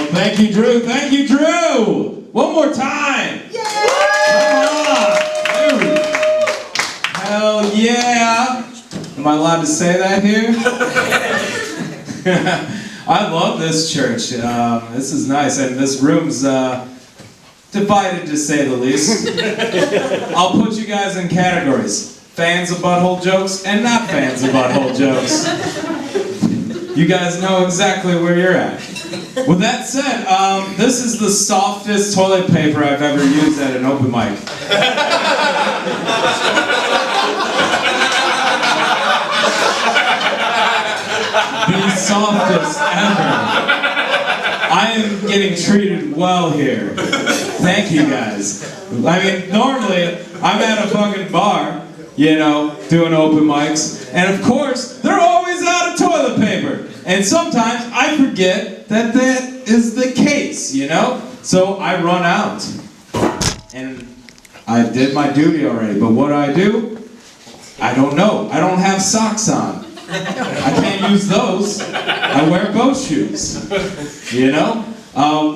Thank you, Drew. Thank you, Drew. One more time. Yeah! Come on. There we go. Hell yeah. Am I allowed to say that here? I love this church. This is nice, and this room's divided to say the least. I'll put you guys in categories. Fans of butthole jokes and not fans of butthole jokes. You guys know exactly where you're at. With that said, this is the softest toilet paper I've ever used at an open mic. The softest ever. I am getting treated well here. Thank you guys. I mean, normally I'm at a fucking bar, you know, doing open mics, and of course they're always out of toilet paper. And sometimes I forget that that is the case, you know? So I run out. And I did my duty already, but what do? I don't know. I don't have socks on. I can't use those. I wear boat shoes. You know?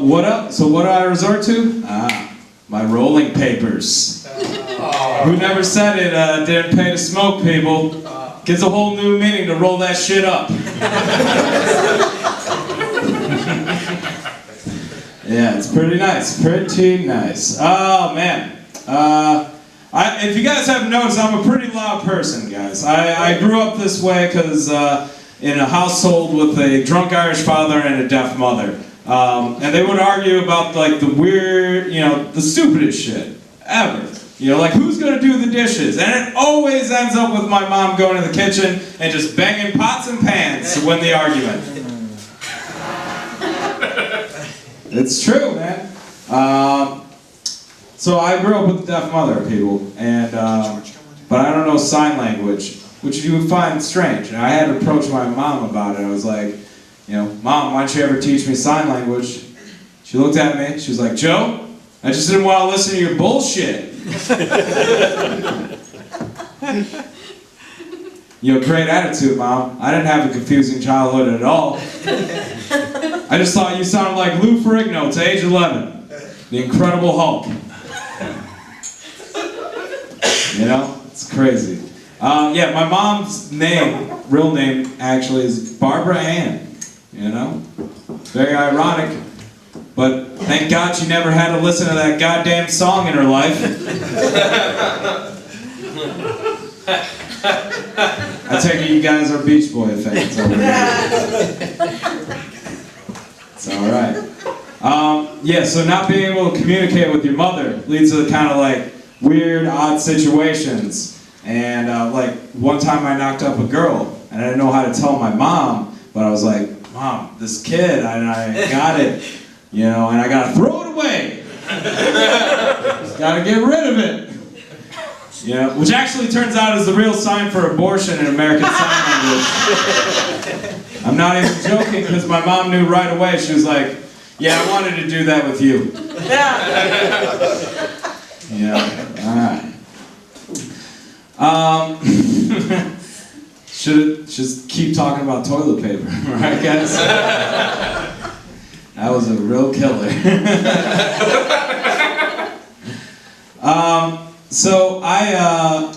What else? So what do I resort to? My rolling papers. Who never said it didn't pay to smoke, people? Gives a whole new meaning to roll that shit up. Yeah, it's pretty nice. Pretty nice. Oh, man. If you guys haven't noticed, I'm a pretty loud person, guys. I grew up this way because in a household with a drunk Irish father and a deaf mother. And they would argue about like the weird, you know, the stupidest shit ever. You know, like who's gonna do the dishes? And it always ends up with my mom going to the kitchen and just banging pots and pans to win the argument. It's true, man. So I grew up with a deaf mother, people, and but I don't know sign language, which you would find strange. And I had to approach my mom about it. I was like, you know, Mom, why don't you ever teach me sign language? She looked at me. She was like, Joe, I just didn't want to listen to your bullshit. You have great attitude, Mom. I didn't have a confusing childhood at all. I just thought you sounded like Lou Ferrigno to age 11. The Incredible Hulk. You know? It's crazy. Yeah, my mom's name, real name, actually is Barbara Ann. You know? Very ironic. But thank God she never had to listen to that goddamn song in her life. I take it you guys are Beach Boy fans over here. It's alright. Yeah, so not being able to communicate with your mother leads to kind of like weird, odd situations. And like one time I knocked up a girl and I didn't know how to tell my mom, but I was like, Mom, this kid, and I got it. You know, and I gotta throw it away. Just gotta get rid of it. You know, which actually turns out is the real sign for abortion in American Sign Language. I'm not even joking because my mom knew right away. She was like, yeah, I wanted to do that with you. Yeah, alright. Should just keep talking about toilet paper, right guys? That was a real killer. So I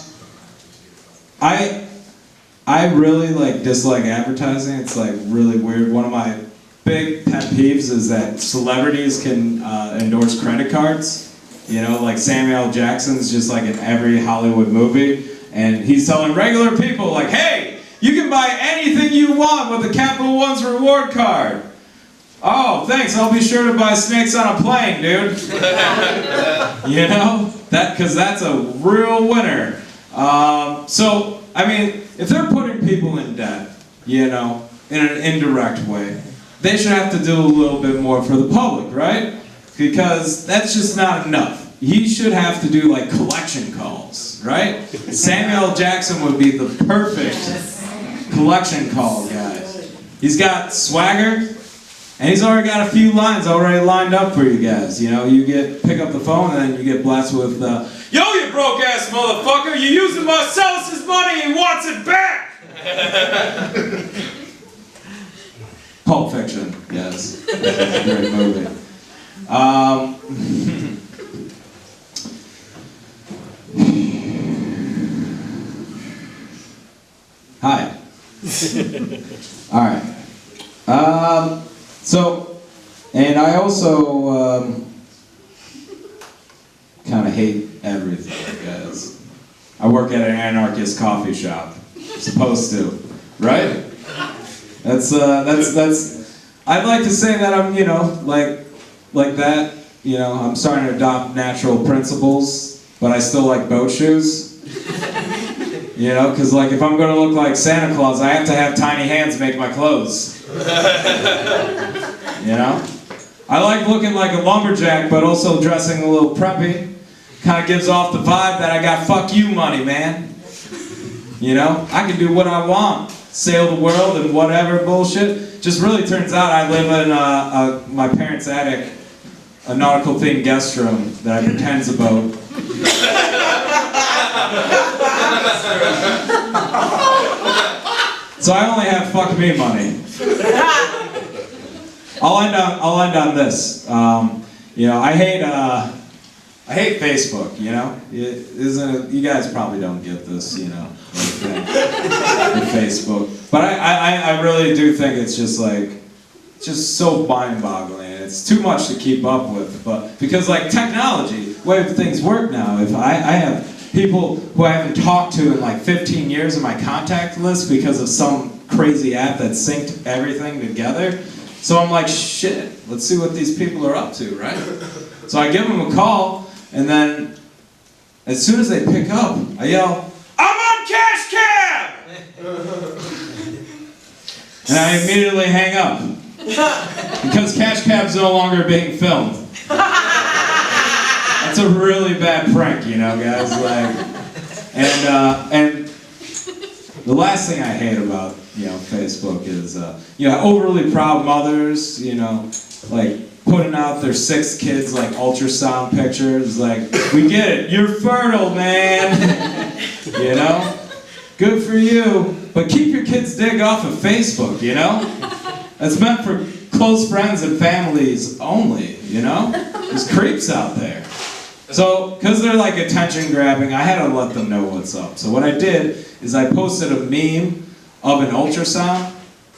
really like dislike advertising. It's like really weird. One of my big pet peeves is that celebrities can endorse credit cards. You know, like Samuel L. Jackson's just like in every Hollywood movie, and he's telling regular people like, "Hey, you can buy anything you want with the Capital One's reward card." Oh, thanks. I'll be sure to buy snakes on a plane, dude. You know? Because that's a real winner. So, I mean, if they're putting people in debt, you know, in an indirect way, they should have to do a little bit more for the public, right? Because that's just not enough. He should have to do, like, collection calls, right? Samuel L. Jackson would be the perfect collection call guy. He's got swagger. And he's already got a few lines already lined up for you guys. You know, you pick up the phone and then you get blessed with, yo, you broke ass motherfucker, you using Marcellus's money and he wants it back! Pulp Fiction, yes. guys. It's a great movie. Hi. All right. And I also kind of hate everything, guys. I work at an anarchist coffee shop. Supposed to, right? That's. I'd like to say that I'm, like that. I'm starting to adopt natural principles, but I still like boat shoes. Because if I'm going to look like Santa Claus, I have to have tiny hands make my clothes. I like looking like a lumberjack, but also dressing a little preppy. Kind of gives off the vibe that I got fuck you money, man. I can do what I want. Sail the world and whatever bullshit. Just really turns out I live in my parents' attic, a nautical themed guest room that I pretend's a boat. So I only have fuck me money. I'll end on this. I hate Facebook. You guys probably don't get this. With Facebook. But I really do think it's just so mind-boggling. It's too much to keep up with. But because technology, the way things work now, if I have people who I haven't talked to in 15 years in my contact list because of some crazy app that synced everything together. So I'm like, shit, let's see what these people are up to, right? So I give them a call, and then as soon as they pick up, I yell, "I'm on Cash Cab!" And I immediately hang up. Because Cash Cab's no longer being filmed. That's a really bad prank, guys. And the last thing I hate about Facebook is overly proud mothers, putting out their 6 kids ultrasound pictures. We get it, you're fertile, man. Good for you. But keep your kid's dick off of Facebook. It's meant for close friends and families only. There's creeps out there. So, because they're attention grabbing, I had to let them know what's up. So what I did is I posted a meme of an ultrasound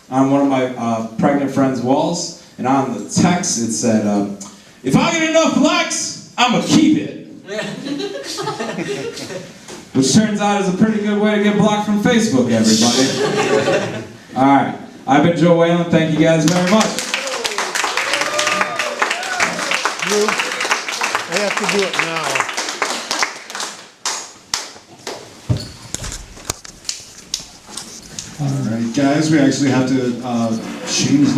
on one of my pregnant friend's walls, and on the text it said, "If I get enough likes, I'ma keep it." Which turns out is a pretty good way to get blocked from Facebook, everybody. Alright, I've been Joe Whelan, thank you guys very much. I have to do it now. All right, guys, we actually have to change the